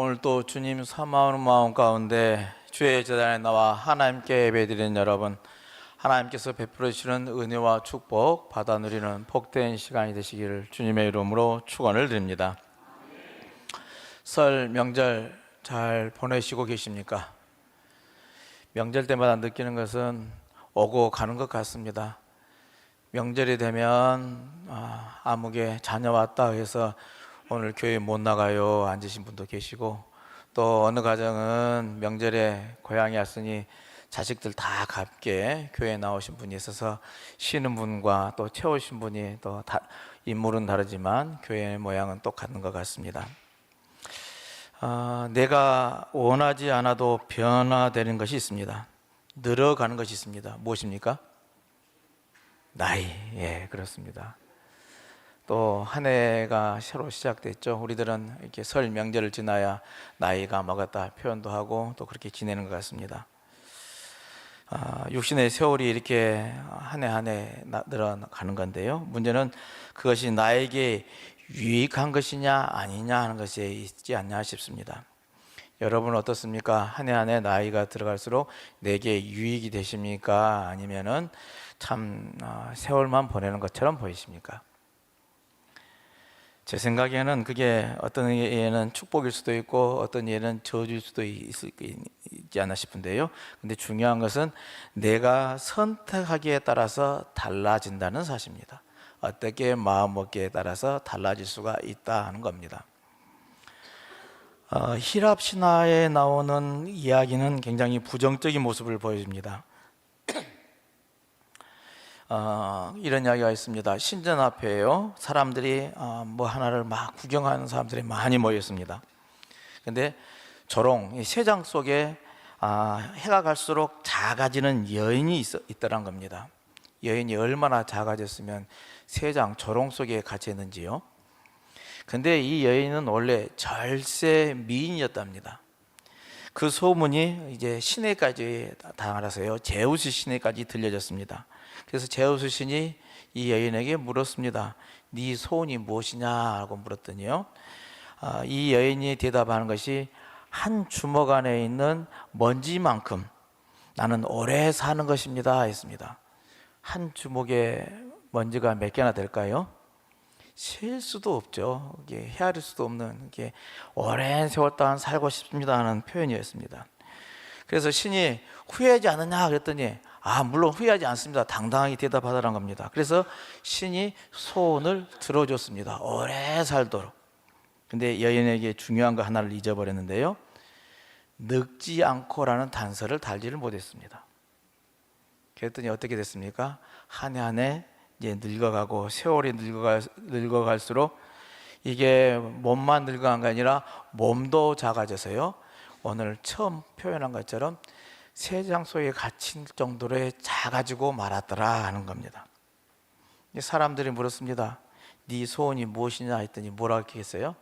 오늘 또 주님 사모하는 마음 가운데 주의 제단에 나와 하나님께 예배드리는 여러분, 하나님께서 베풀어 주시는 은혜와 축복 받아 누리는 복된 시간이 되시기를 주님의 이름으로 축원을 드립니다. 설 명절 잘 보내시고 계십니까? 명절 때마다 느끼는 것은 오고 가는 것 같습니다. 명절이 되면 아무개 자녀 왔다 해서 오늘 교회 못 나가요 앉으신 분도 계시고, 또 어느 가정은 명절에 고향에 왔으니 자식들 다 갑게 교회에 나오신 분이 있어서 쉬는 분과 또 채우신 분이 또 인물은 다르지만 교회의 모양은 똑같은 것 같습니다. 내가 원하지 않아도 변화되는 것이 있습니다. 늘어가는 것이 있습니다. 무엇입니까? 나이. 예, 그렇습니다. 또 한 해가 새로 시작됐죠. 우리들은 이렇게 설 명절을 지나야 나이가 먹었다 표현도 하고 또 그렇게 지내는 것 같습니다. 육신의 세월이 이렇게 한 해 한 해 늘어가는 건데요, 문제는 그것이 나에게 유익한 것이냐 아니냐 하는 것에 있지 않냐 싶습니다. 여러분 어떻습니까? 한 해 한 해 나이가 들어갈수록 내게 유익이 되십니까? 아니면은 참 세월만 보내는 것처럼 보이십니까? 제 생각에는 그게 어떤 예는 축복일 수도 있고 어떤 예는 저주일 수도 있지 않나 싶은데요, 근데 중요한 것은 내가 선택하기에 따라서 달라진다는 사실입니다. 어떻게 마음먹기에 따라서 달라질 수가 있다 하는 겁니다. 히랍 신화에 나오는 이야기는 굉장히 부정적인 모습을 보여줍니다. 이런 이야기가 있습니다. 신전 앞에요, 사람들이 뭐 하나를 막 구경하는 사람들이 많이 모였습니다. 근데 조롱, 새장 속에 해가 갈수록 작아지는 여인이 있더란 겁니다. 여인이 얼마나 작아졌으면 새장 조롱 속에 갇혀 있는지요. 근데 이 여인은 원래 절세 미인이었답니다. 그 소문이 이제 시내까지 당하라서요, 제우스 시내까지 들려졌습니다. 그래서 제우스 신이 이 여인에게 물었습니다. 네 소원이 무엇이냐고 물었더니요, 이 여인이 대답하는 것이 한 주먹 안에 있는 먼지만큼 나는 오래 사는 것입니다 했습니다. 한 주먹에 먼지가 몇 개나 될까요? 셀 수도 없죠. 이게 헤아릴 수도 없는, 이게 오랜 세월 동안 살고 싶습니다 하는 표현이었습니다. 그래서 신이 후회하지 않느냐 그랬더니 물론 후회하지 않습니다 당당하게 대답하더란 겁니다. 그래서 신이 소원을 들어줬습니다. 오래 살도록. 근데 여인에게 중요한 거 하나를 잊어버렸는데요, 늙지 않고라는 단서를 달지를 못했습니다. 그랬더니 어떻게 됐습니까? 한 해 한 해 이제 늙어가고 세월이 늙어갈수록 이게 몸만 늙어간 게 아니라 몸도 작아져서요, 오늘 처음 표현한 것처럼 새장 속에 갇힌 정도로 작아지고 말았더라 하는 겁니다. 사람들이 물었습니다. 네 소원이 무엇이냐 했더니 뭐라고 했어요?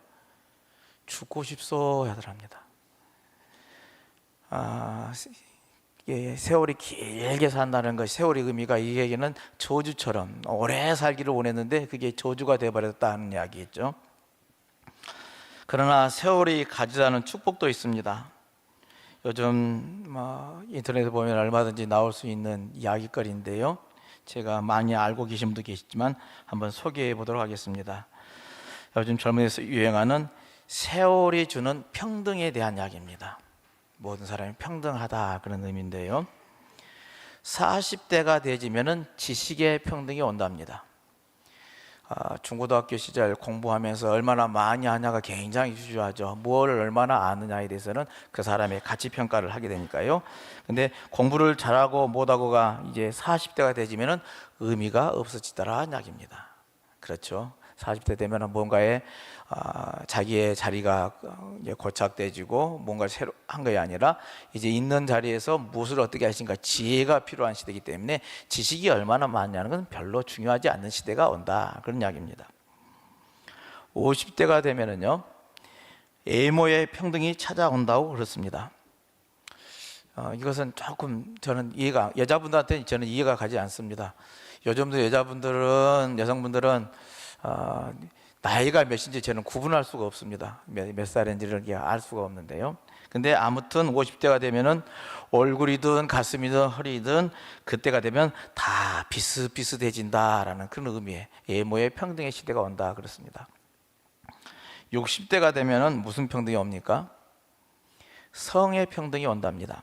죽고 싶소 하더랍니다. 세월이 길게 산다는 것, 세월의 의미가 이에게는 저주처럼 오래 살기를 원했는데 그게 저주가 되어버렸다는 이야기겠죠. 그러나 세월이 가져다는 축복도 있습니다. 요즘 인터넷에 보면 얼마든지 나올 수 있는 이야기거리인데요, 제가 많이 알고 계신 분도 계시지만 한번 소개해 보도록 하겠습니다. 요즘 젊은이에서 유행하는 세월이 주는 평등에 대한 이야기입니다. 모든 사람이 평등하다 그런 의미인데요, 40대가 되지면은 지식의 평등이 온답니다. 중고등학교 시절 공부하면서 얼마나 많이 하냐가 굉장히 중요하죠. 뭘 얼마나 아느냐에 대해서는 그 사람의 가치 평가를 하게 되니까요. 근데 공부를 잘하고 못하고가 이제 40대가 되지면은 의미가 없어지더라는 이야기입니다. 그렇죠. 40대 되면은 뭔가에 자기의 자리가 이제 고착돼지고 뭔가를 새로 한 것이 아니라 이제 있는 자리에서 무엇을 어떻게 하신가 지혜가 필요한 시대이기 때문에 지식이 얼마나 많냐는 건 별로 중요하지 않는 시대가 온다 그런 이야기입니다. 50대가 되면은요, 외모의 평등이 찾아온다고 그렇습니다. 이것은 조금 저는 여자분들한테는 저는 이해가 가지 않습니다. 요즘도 여성분들은 나이가 몇인지 저는 구분할 수가 없습니다. 몇 살인지를 알 수가 없는데요. 근데 아무튼 50대가 되면은 얼굴이든 가슴이든 허리든 그때가 되면 다 비슷비슷해진다라는 그런 의미의 외모의 평등의 시대가 온다 그렇습니다. 60대가 되면은 무슨 평등이 옵니까? 성의 평등이 온답니다.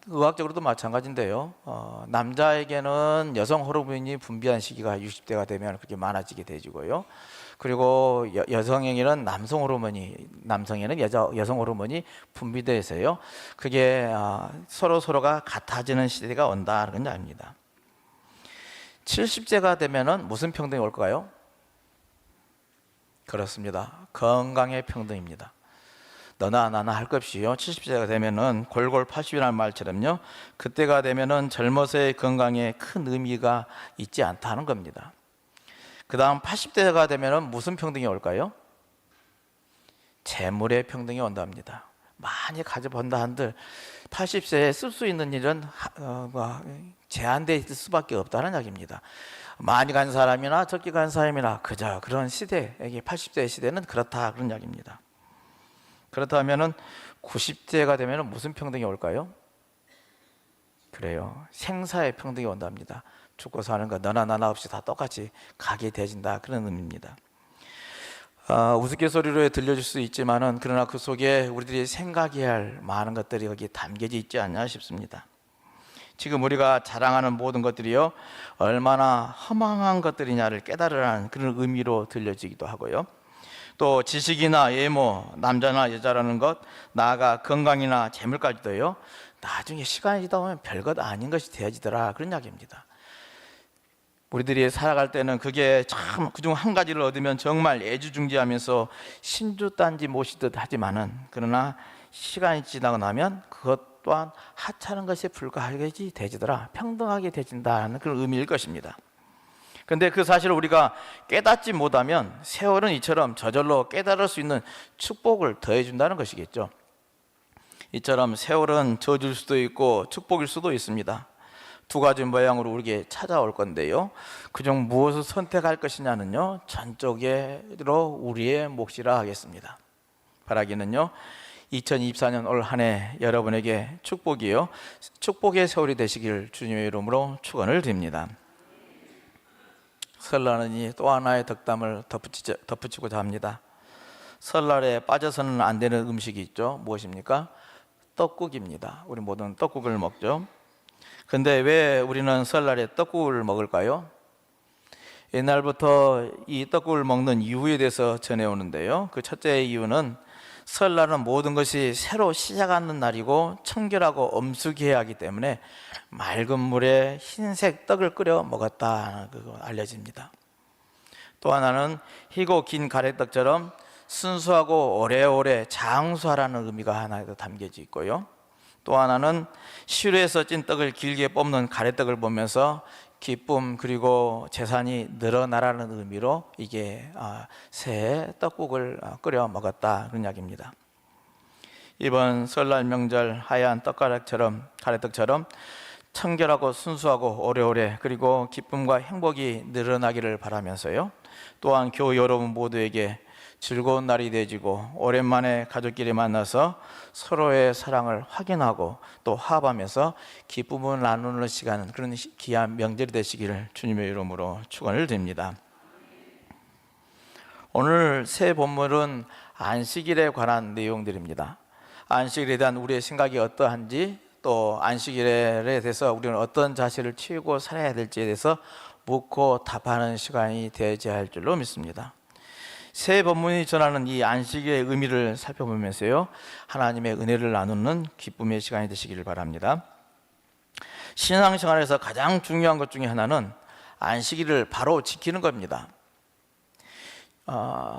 의학적으로도 마찬가지인데요. 남자에게는 여성 호르몬이 분비한 시기가 60대가 되면 그렇게 많아지게 되고요. 그리고 여성에게는 남성에게는 여성 호르몬이 분비돼서요. 그게 서로가 같아지는 시대가 온다는 건 아닙니다. 70세가 되면은 무슨 평등이 올까요? 그렇습니다. 건강의 평등입니다. 너나 나나 할 것 없이요. 70세가 되면은 골골 80이라는 말처럼요. 그때가 되면은 젊어서의 건강에 큰 의미가 있지 않다는 겁니다. 그 다음 80대가 되면은 무슨 평등이 올까요? 재물의 평등이 온답니다. 많이 가져본다 한들 80세에 쓸 수 있는 일은 제한되어 있을 수밖에 없다는 이야기입니다. 많이 간 사람이나 적게 간 사람이나 그저 그런 시대, 80세의 시대는 그렇다 그런 이야기입니다. 그렇다면은 90세가 되면은 무슨 평등이 올까요? 그래요. 생사의 평등이 온답니다. 죽고 사는 거 너나 나나 없이 다 똑같이 가게 되진다 그런 의미입니다. 우스갯소리로 들려줄 수 있지만은 그러나 그 속에 우리들이 생각해야 할 많은 것들이 여기 담겨져 있지 않나 싶습니다. 지금 우리가 자랑하는 모든 것들이요 얼마나 허망한 것들이냐를 깨달으라는 그런 의미로 들려지기도 하고요. 또 지식이나 외모, 남자나 여자라는 것, 나아가 건강이나 재물까지도요 나중에 시간이 지나다 보면 별것 아닌 것이 되어지더라 그런 이야기입니다. 우리들이 살아갈 때는 그게 참 그중 한 가지를 얻으면 정말 애지중지하면서 신주단지 모시듯 하지만은 그러나 시간이 지나고 나면 그것 또한 하찮은 것에 불과하게 되지더라, 평등하게 되진다는 그런 의미일 것입니다. 그런데 그 사실을 우리가 깨닫지 못하면 세월은 이처럼 저절로 깨달을 수 있는 축복을 더해준다는 것이겠죠. 이처럼 세월은 저주일 수도 있고 축복일 수도 있습니다. 두 가지 모양으로 우리에게 찾아올 건데요. 그중 무엇을 선택할 것이냐는요 전적으로 우리의 몫이라 하겠습니다. 바라기는요 2024년 올 한 해 여러분에게 축복이요 축복의 세월이 되시길 주님의 이름으로 축원을 드립니다. 설날은 또 하나의 덕담을 덧붙이고자 합니다. 설날에 빠져서는 안 되는 음식이 있죠. 무엇입니까? 떡국입니다. 우리 모두는 떡국을 먹죠. 근데 왜 우리는 설날에 떡국을 먹을까요? 옛날부터 이 떡국을 먹는 이유에 대해서 전해오는데요. 그 첫째 이유는 설날은 모든 것이 새로 시작하는 날이고 청결하고 엄숙해야 하기 때문에 맑은 물에 흰색 떡을 끓여 먹었다 그거 알려집니다. 또 하나는 희고 긴 가래떡처럼 순수하고 오래오래 장수하라는 의미가 하나 더 담겨져 있고요. 또 하나는 시루에서 찐 떡을 길게 뽑는 가래떡을 보면서 기쁨 그리고 재산이 늘어나라는 의미로 이게 새해 떡국을 끓여 먹었다 그런 이야기입니다. 이번 설날 명절 하얀 떡가락처럼 가래떡처럼 청결하고 순수하고 오래오래 그리고 기쁨과 행복이 늘어나기를 바라면서요. 또한 교우 여러분 모두에게 즐거운 날이 되지고 오랜만에 가족끼리 만나서 서로의 사랑을 확인하고 또 화합하면서 기쁨을 나누는 시간, 그런 귀한 명절이 되시기를 주님의 이름으로 축원을 드립니다. 오늘 새 본문은 안식일에 관한 내용들입니다. 안식일에 대한 우리의 생각이 어떠한지, 또 안식일에 대해서 우리는 어떤 자세를 취하고 살아야 될지에 대해서 묻고 답하는 시간이 되어야 할 줄로 믿습니다. 새 본문이 전하는 이 안식일의 의미를 살펴보면서요 하나님의 은혜를 나누는 기쁨의 시간이 되시기를 바랍니다. 신앙생활에서 가장 중요한 것 중에 하나는 안식일을 바로 지키는 겁니다.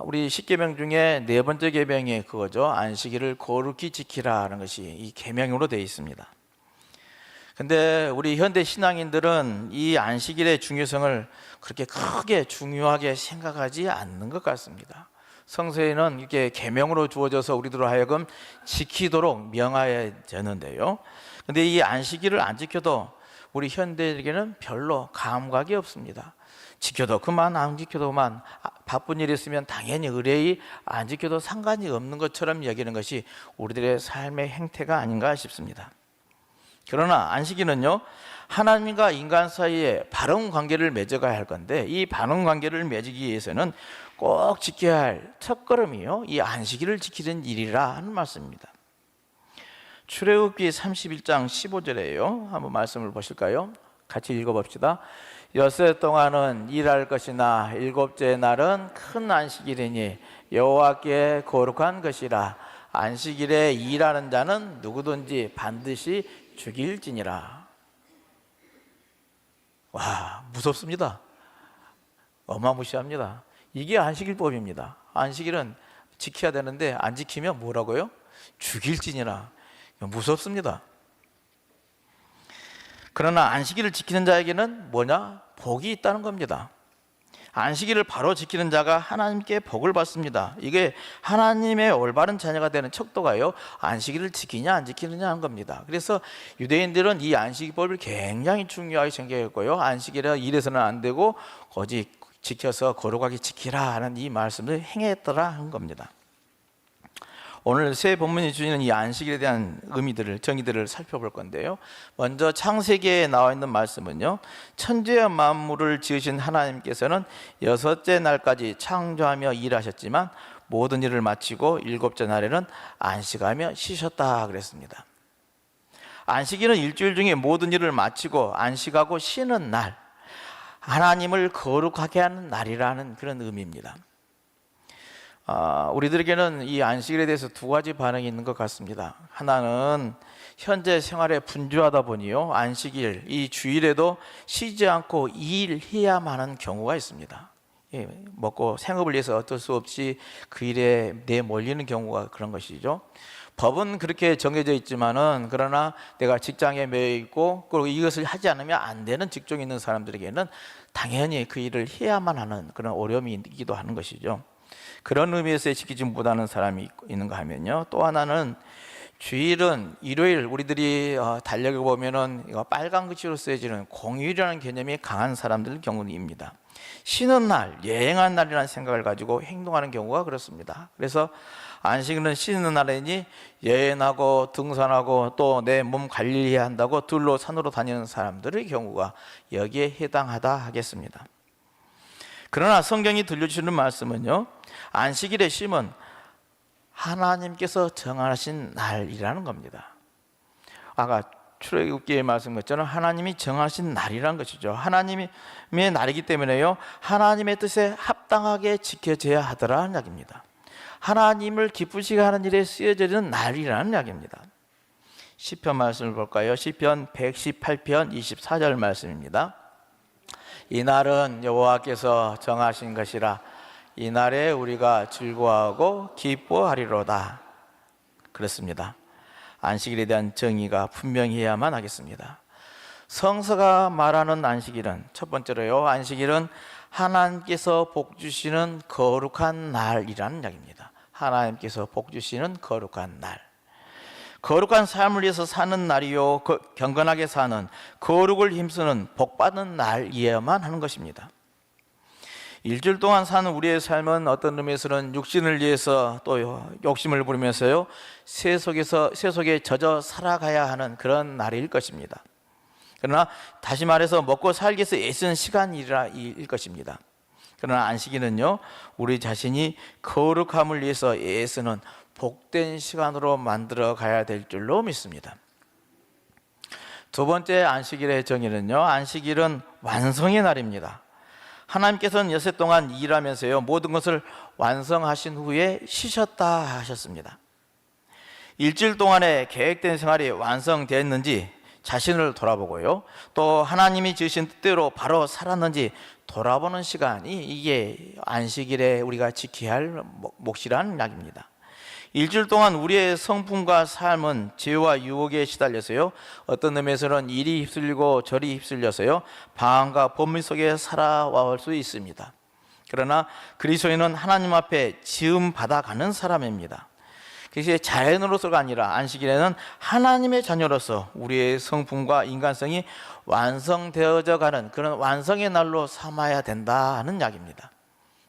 우리 10계명 중에 네 번째 계명이 그거죠. 안식일을 거룩히 지키라는 것이 이 계명으로 되어 있습니다. 근데 우리 현대 신앙인들은 이 안식일의 중요성을 그렇게 크게 중요하게 생각하지 않는 것 같습니다. 성서에는 이렇게 계명으로 주어져서 우리들로 하여금 지키도록 명하여졌는데요. 근데 이 안식일을 안 지켜도 우리 현대인에게는 별로 감각이 없습니다. 지켜도 그만 안 지켜도 그만, 바쁜 일이 있으면 당연히 의뢰의 안 지켜도 상관이 없는 것처럼 여기는 것이 우리들의 삶의 행태가 아닌가 싶습니다. 그러나 안식일은요, 하나님과 인간 사이에 바른 관계를 맺어가야 할 건데, 이 바른 관계를 맺기 위해서는 꼭 지켜야 할 첫걸음이요, 이 안식일을 지키는 일이라 하는 말씀입니다. 출애굽기 31장 15절에요. 한번 말씀을 보실까요? 같이 읽어봅시다. 엿새 동안은 일할 것이나 일곱째 날은 큰 안식일이니 여호와께 거룩한 것이라. 안식일에 일하는 자는 누구든지 반드시 죽일지니라. 와, 무섭습니다. 어마무시합니다. 이게 안식일법입니다. 안식일은 지켜야 되는데 안 지키면 뭐라고요? 죽일지니라. 무섭습니다. 그러나 안식일을 지키는 자에게는 뭐냐? 복이 있다는 겁니다. 안식일을 바로 지키는 자가 하나님께 복을 받습니다. 이게 하나님의 올바른 자녀가 되는 척도가요, 안식일을 지키냐 안 지키느냐 하는 겁니다. 그래서 유대인들은 이 안식일법을 굉장히 중요하게 생각했고요, 안식일은 일해서는 안 되고 오직 지켜서 거룩하게 지키라 하는 이 말씀을 행했더라 한 겁니다. 오늘 새 본문이 주시는 이 안식일에 대한 의미들을, 정의들을 살펴볼 건데요, 먼저 창세기에 나와 있는 말씀은요, 천지와 만물을 지으신 하나님께서는 여섯째 날까지 창조하며 일하셨지만 모든 일을 마치고 일곱째 날에는 안식하며 쉬셨다 그랬습니다. 안식일은 일주일 중에 모든 일을 마치고 안식하고 쉬는 날, 하나님을 거룩하게 하는 날이라는 그런 의미입니다. 우리들에게는 이 안식일에 대해서 두 가지 반응이 있는 것 같습니다. 하나는 현재 생활에 분주하다 보니요, 안식일, 이 주일에도 쉬지 않고 일해야만 하는 경우가 있습니다. 먹고 생업을 위해서 어쩔 수 없이 그 일에 내몰리는 경우가 그런 것이죠. 법은 그렇게 정해져 있지만은, 그러나 내가 직장에 매여 있고 그리고 이것을 하지 않으면 안 되는 직종에 있는 사람들에게는 당연히 그 일을 해야만 하는 그런 어려움이 있기도 하는 것이죠. 그런 의미에서 지키지 못하는 사람이 있는가 하면요, 또 하나는 주일은, 일요일, 우리들이 달력을 보면은 빨간 글씨로 쓰여지는 공휴일이라는 개념이 강한 사람들 경우입니다. 쉬는 날, 여행한 날이라는 생각을 가지고 행동하는 경우가 그렇습니다. 그래서 안식일은 쉬는 날이니 여행하고 등산하고 또 내 몸 관리해야 한다고 들로 산으로 다니는 사람들의 경우가 여기에 해당하다 하겠습니다. 그러나 성경이 들려주시는 말씀은요, 안식일의 쉼은 하나님께서 정하신 날이라는 겁니다. 아까 출애굽기의 말씀 것처럼 하나님이 정하신 날이라는 것이죠. 하나님의 날이기 때문에요, 하나님의 뜻에 합당하게 지켜져야 하더라는 이야기입니다. 하나님을 기쁘시게 하는 일에 쓰여지는 날이라는 이야기입니다. 시편 말씀을 볼까요? 시편 118편 24절 말씀입니다. 이 날은 여호와께서 정하신 것이라. 이 날에 우리가 즐거워하고 기뻐하리로다. 그렇습니다. 안식일에 대한 정의가 분명해야만 하겠습니다. 성서가 말하는 안식일은, 첫 번째로요, 안식일은 하나님께서 복 주시는 거룩한 날이라는 이야기입니다. 하나님께서 복 주시는 거룩한 날, 거룩한 삶을 위해서 사는 날이요, 경건하게 사는, 거룩을 힘쓰는 복받은 날이어야만 하는 것입니다. 일주일 동안 사는 우리의 삶은 어떤 의미에서는 육신을 위해서 또 욕심을 부리면서요, 세속에 젖어 살아가야 하는 그런 날일 것입니다. 그러나 다시 말해서 먹고 살기 위해서 애쓰는 시간일 것입니다. 그러나 안식일은요, 우리 자신이 거룩함을 위해서 애쓰는 복된 시간으로 만들어 가야 될 줄로 믿습니다. 두 번째 안식일의 정의는요, 안식일은 완성의 날입니다. 하나님께서는 여세 동안 일하면서요, 모든 것을 완성하신 후에 쉬셨다 하셨습니다. 일주일 동안의 계획된 생활이 완성됐는지 자신을 돌아보고요, 또 하나님이 지으신 뜻대로 바로 살았는지 돌아보는 시간이, 이게 안식일에 우리가 지켜야 할 몫이라는 이야기입니다. 일주일 동안 우리의 성품과 삶은 죄와 유혹에 시달려서요, 어떤 의미에서는 이리 휩쓸리고 저리 휩쓸려서요, 방황과 범위 속에 살아올 수 있습니다. 그러나 그리스도인은 하나님 앞에 지음 받아가는 사람입니다. 그것이 자연으로서가 아니라 안식일에는 하나님의 자녀로서 우리의 성품과 인간성이 완성되어져 가는 그런 완성의 날로 삼아야 된다는 이야기입니다.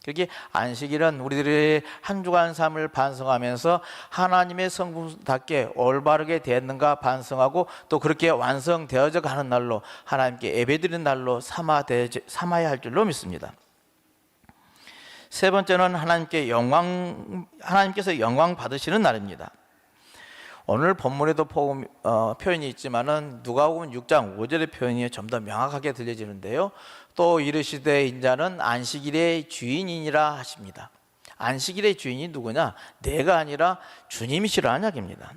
그렇게 안식일은 우리들의 한 주간 삶을 반성하면서 하나님의 성품답게 올바르게 되었는가 반성하고 또 그렇게 완성되어져 가는 날로 하나님께 예배드리는 날로 삼아야 할 줄로 믿습니다. 세 번째는 하나님께서 영광 받으시는 날입니다. 오늘 본문에도 표현이 있지만은 누가복음 6장 5절의 표현이 좀 더 명확하게 들려지는데요. 또 이르시되 인자는 안식일의 주인이니라 하십니다. 안식일의 주인이 누구냐? 내가 아니라 주님이시라는 이야기입니다.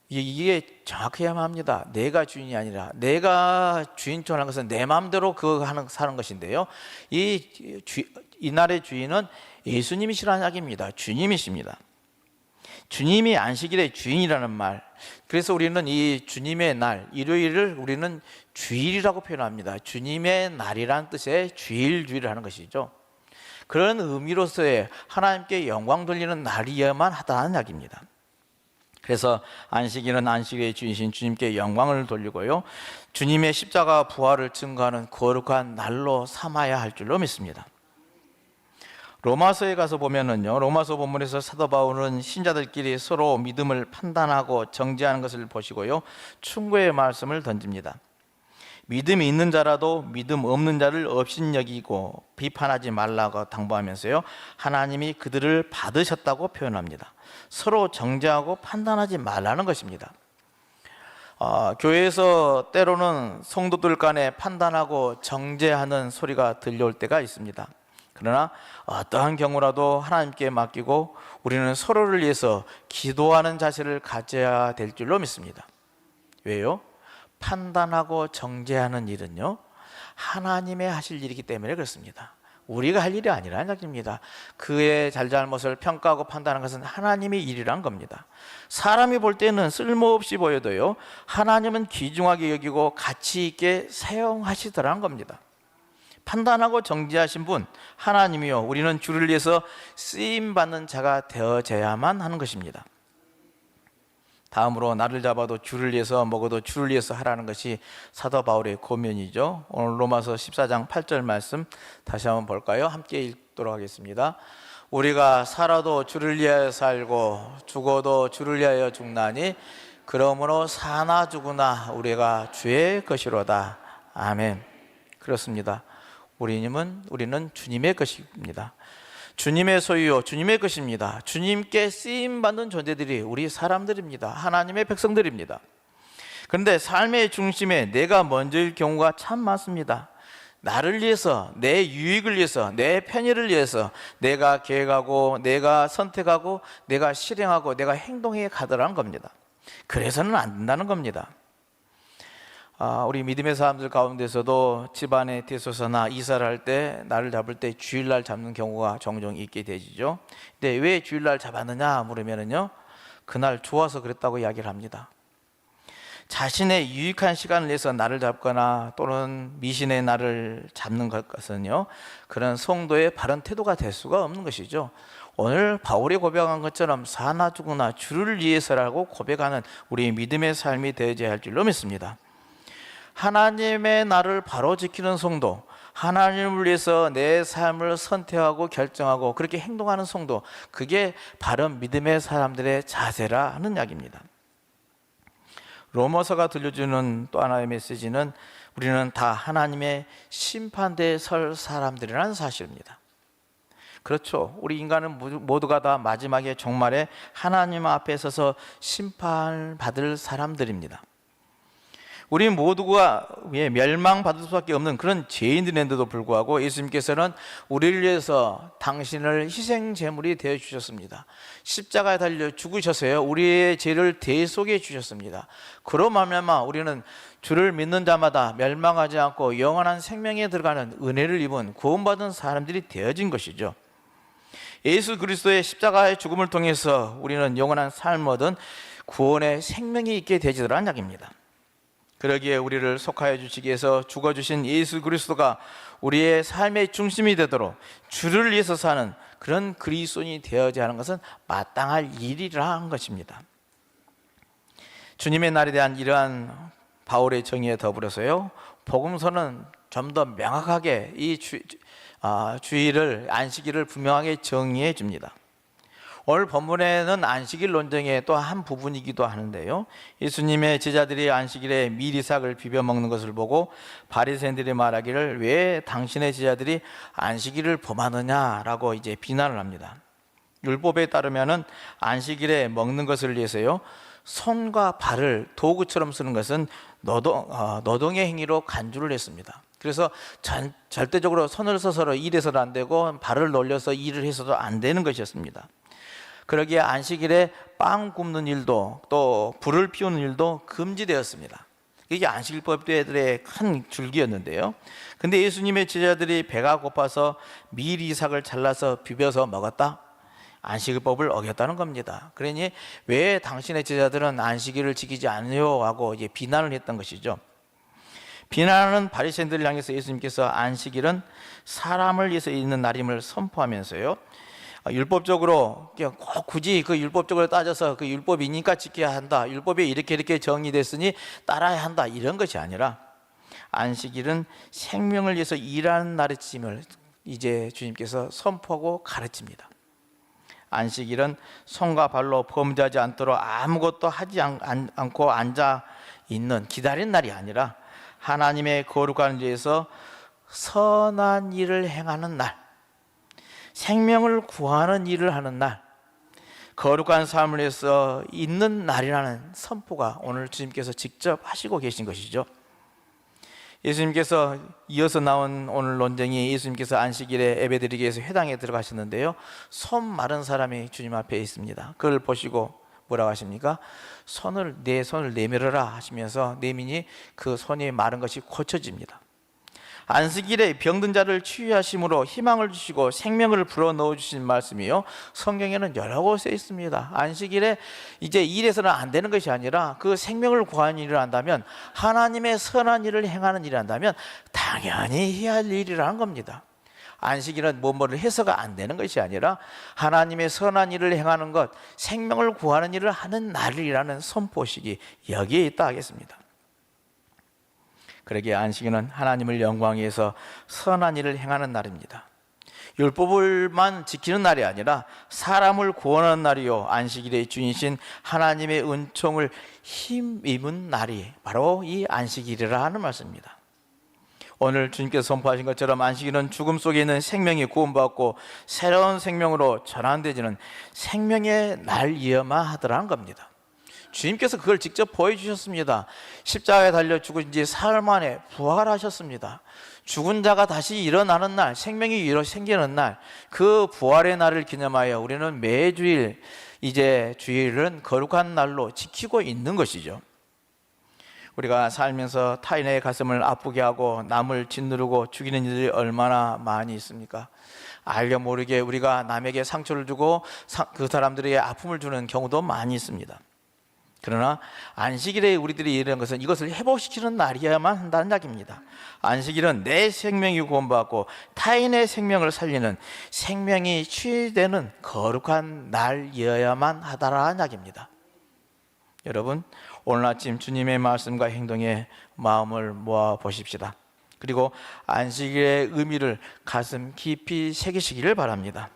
이게 정확해야만 합니다. 내가 주인이 아니라 내가 주인처럼 하는 것은 내 마음대로 사는 것인데요. 이 날의 주인은 예수님이시라는 이야기입니다. 주님이십니다. 주님이 안식일의 주인이라는 말. 그래서 우리는 이 주님의 날, 일요일을 우리는 주일이라고 표현합니다. 주님의 날이란 뜻의 주일을 하는 것이죠. 그런 의미로서의 하나님께 영광 돌리는 날이어야만 하다는 이야기입니다. 그래서 안식일은 안식일의 주이신 주님께 영광을 돌리고요, 주님의 십자가 부활을 증거하는 거룩한 날로 삼아야 할 줄로 믿습니다. 로마서에 가서 보면은요, 로마서 본문에서 사도 바울은 신자들끼리 서로 믿음을 판단하고 정죄하는 것을 보시고요, 충고의 말씀을 던집니다. 믿음이 있는 자라도 믿음 없는 자를 업신여기고 비판하지 말라고 당부하면서요, 하나님이 그들을 받으셨다고 표현합니다. 서로 정죄하고 판단하지 말라는 것입니다. 교회에서 때로는 성도들 간에 판단하고 정죄하는 소리가 들려올 때가 있습니다. 그러나 어떠한 경우라도 하나님께 맡기고 우리는 서로를 위해서 기도하는 자세를 가져야 될 줄로 믿습니다. 왜요? 판단하고 정죄하는 일은요, 하나님의 하실 일이기 때문에 그렇습니다. 우리가 할 일이 아니라는 이야기입니다. 그의 잘잘못을 평가하고 판단하는 것은 하나님의 일이란 겁니다. 사람이 볼 때는 쓸모없이 보여도요, 하나님은 귀중하게 여기고 가치 있게 사용하시더라는 겁니다. 판단하고 정죄하신 분 하나님이요, 우리는 주를 위해서 쓰임받는 자가 되어져야만 하는 것입니다. 다음으로 나를 잡아도 주를 위해서 먹어도 주를 위해서 하라는 것이 사도 바울의 고면이죠. 오늘 로마서 14장 8절 말씀 다시 한번 볼까요? 함께 읽도록 하겠습니다. 우리가 살아도 주를 위하여 살고 죽어도 주를 위하여 죽나니 그러므로 사나 죽으나 우리가 주의 것이로다. 아멘. 그렇습니다. 우리는 주님의 것입니다. 주님의 소유요, 주님의 것입니다. 주님께 쓰임받는 존재들이 우리 사람들입니다. 하나님의 백성들입니다. 그런데 삶의 중심에 내가 먼저일 경우가 참 많습니다. 나를 위해서, 내 유익을 위해서, 내 편의를 위해서 내가 계획하고 내가 선택하고 내가 실행하고 내가 행동해 가더라는 겁니다. 그래서는 안 된다는 겁니다. 우리 믿음의 사람들 가운데서도 집안에 대소서나 이사를 할 때 나를 잡을 때 주일날 잡는 경우가 종종 있게 되죠. 근데 왜 주일날 잡았느냐 물으면요, 그날 좋아서 그랬다고 이야기를 합니다. 자신의 유익한 시간을 내서 나를 잡거나 또는 미신의 나를 잡는 것은요, 그런 성도의 바른 태도가 될 수가 없는 것이죠. 오늘 바울이 고백한 것처럼 사나 죽으나 주를 위해서라고 고백하는 우리 믿음의 삶이 되어야 할 줄로 믿습니다. 하나님의 나를 바로 지키는 성도, 하나님을 위해서 내 삶을 선택하고 결정하고 그렇게 행동하는 성도, 그게 바른 믿음의 사람들의 자세라는 이야기입니다. 로마서가 들려주는 또 하나의 메시지는 우리는 다 하나님의 심판대에 설 사람들이라는 사실입니다. 그렇죠. 우리 인간은 모두가 다 마지막에 종말에 하나님 앞에 서서 심판받을 사람들입니다. 우리 모두가 멸망받을 수밖에 없는 그런 죄인들인데도 불구하고 예수님께서는 우리를 위해서 당신을 희생제물이 되어주셨습니다. 십자가에 달려 죽으셔서요, 우리의 죄를 대속해 주셨습니다. 그로 말미암아 우리는 주를 믿는 자마다 멸망하지 않고 영원한 생명에 들어가는 은혜를 입은 구원받은 사람들이 되어진 것이죠. 예수 그리스도의 십자가의 죽음을 통해서 우리는 영원한 삶을 얻은 구원의 생명이 있게 되지더라는 이야기입니다. 그러기에 우리를 속하여 주시기 위해서 죽어주신 예수 그리스도가 우리의 삶의 중심이 되도록 주를 위해서 사는 그런 그리스도인이 되어야 하는 것은 마땅할 일이라는 것입니다. 주님의 날에 대한 이러한 바울의 정의에 더불어서요, 복음서는 좀 더 명확하게 이 주일을, 안식일을 분명하게 정의해 줍니다. 오늘 본문에는 안식일 논쟁의 또 한 부분이기도 하는데요, 예수님의 제자들이 안식일에 밀이삭을 비벼 먹는 것을 보고 바리새인들이 말하기를 왜 당신의 제자들이 안식일을 범하느냐라고 이제 비난을 합니다. 율법에 따르면은 안식일에 먹는 것을 위해서요, 손과 발을 도구처럼 쓰는 것은 노동의 행위로 간주를 했습니다. 그래서 절대적으로 손을 써서 일해서도 안 되고 발을 놀려서 일을 해서도 안 되는 것이었습니다. 그러기에 안식일에 빵 굽는 일도 또 불을 피우는 일도 금지되었습니다. 이게 안식일법들의 큰 줄기였는데요, 근데 예수님의 제자들이 배가 고파서 밀이삭을 잘라서 비벼서 먹었다? 안식일법을 어겼다는 겁니다. 그러니 왜 당신의 제자들은 안식일을 지키지 않으요? 하고 이제 비난을 했던 것이죠. 비난하는 바리새인들을 향해서 예수님께서 안식일은 사람을 위해서 있는 날임을 선포하면서요, 율법적으로 꼭 굳이 그 율법적으로 따져서 그 율법이니까 지켜야 한다, 율법이 이렇게 정의됐으니 따라야 한다, 이런 것이 아니라 안식일은 생명을 위해서 일하는 날임을 이제 주님께서 선포하고 가르칩니다. 안식일은 손과 발로 범죄하지 않도록 아무것도 하지 않고 앉아 있는, 기다리는 날이 아니라 하나님의 거룩한 일에서 선한 일을 행하는 날, 생명을 구하는 일을 하는 날, 거룩한 삶을 위해서 있는 날이라는 선포가 오늘 주님께서 직접 하시고 계신 것이죠. 예수님께서 이어서 나온 오늘 논쟁이, 예수님께서 안식일에 예배드리기 위해서 회당에 들어가셨는데요, 손 마른 사람이 주님 앞에 있습니다. 그걸 보시고 뭐라고 하십니까? 내 손을 내밀어라 하시면서 내미니 그 손이 마른 것이 고쳐집니다. 안식일에 병든 자를 치유하심으로 희망을 주시고 생명을 불어넣어 주신 말씀이요, 성경에는 여러 곳에 있습니다. 안식일에 이제 일해서는 안 되는 것이 아니라 그 생명을 구하는 일을 한다면, 하나님의 선한 일을 행하는 일을 한다면 당연히 해야 할 일이라는 겁니다. 안식일은 뭐를 해서가 안 되는 것이 아니라 하나님의 선한 일을 행하는 것, 생명을 구하는 일을 하는 날이라는 선포식이 여기에 있다 하겠습니다. 그러기에 안식일은 하나님을 영광 위해서 선한 일을 행하는 날입니다. 율법을만 지키는 날이 아니라 사람을 구원하는 날이요, 안식일의 주인이신 하나님의 은총을 힘입은 날이 바로 이 안식일이라 하는 말씀입니다. 오늘 주님께서 선포하신 것처럼 안식일은 죽음 속에 있는 생명이 구원받고 새로운 생명으로 전환되지는 생명의 날이어야 하더라는 겁니다. 주님께서 그걸 직접 보여주셨습니다. 십자가에 달려 죽은 지 사흘 만에 부활하셨습니다. 죽은 자가 다시 일어나는 날, 생명이 생기는 날, 그 부활의 날을 기념하여 우리는 매주일 이제 주일은 거룩한 날로 지키고 있는 것이죠. 우리가 살면서 타인의 가슴을 아프게 하고 남을 짓누르고 죽이는 일이 얼마나 많이 있습니까? 알게 모르게 우리가 남에게 상처를 주고 그 사람들에게 아픔을 주는 경우도 많이 있습니다. 그러나 안식일에 우리들이 이런 것은 이것을 회복시키는 날이어야만 한다는 이야기입니다. 안식일은 내 생명이 구원받고 타인의 생명을 살리는, 생명이 치유되는 거룩한 날이어야만 하다라는 이야기입니다. 여러분, 오늘 아침 주님의 말씀과 행동에 마음을 모아 보십시다. 그리고 안식일의 의미를 가슴 깊이 새기시기를 바랍니다.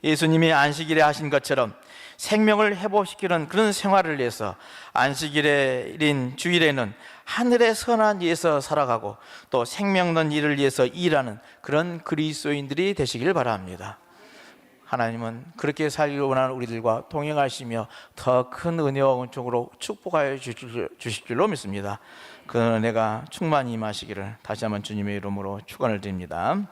예수님이 안식일에 하신 것처럼 생명을 회복시키는 그런 생활을 위해서 안식일인 주일에는 하늘의 선한 일에서 살아가고 또 생명 넌 일을 위해서 일하는 그런 그리스도인들이 되시길 바랍니다. 하나님은 그렇게 살기를 원하는 우리들과 동행하시며 더 큰 은혜와 은총으로 축복하여 주실 줄로 믿습니다. 그 은혜가 충만히 임하시기를 다시 한번 주님의 이름으로 축원을 드립니다.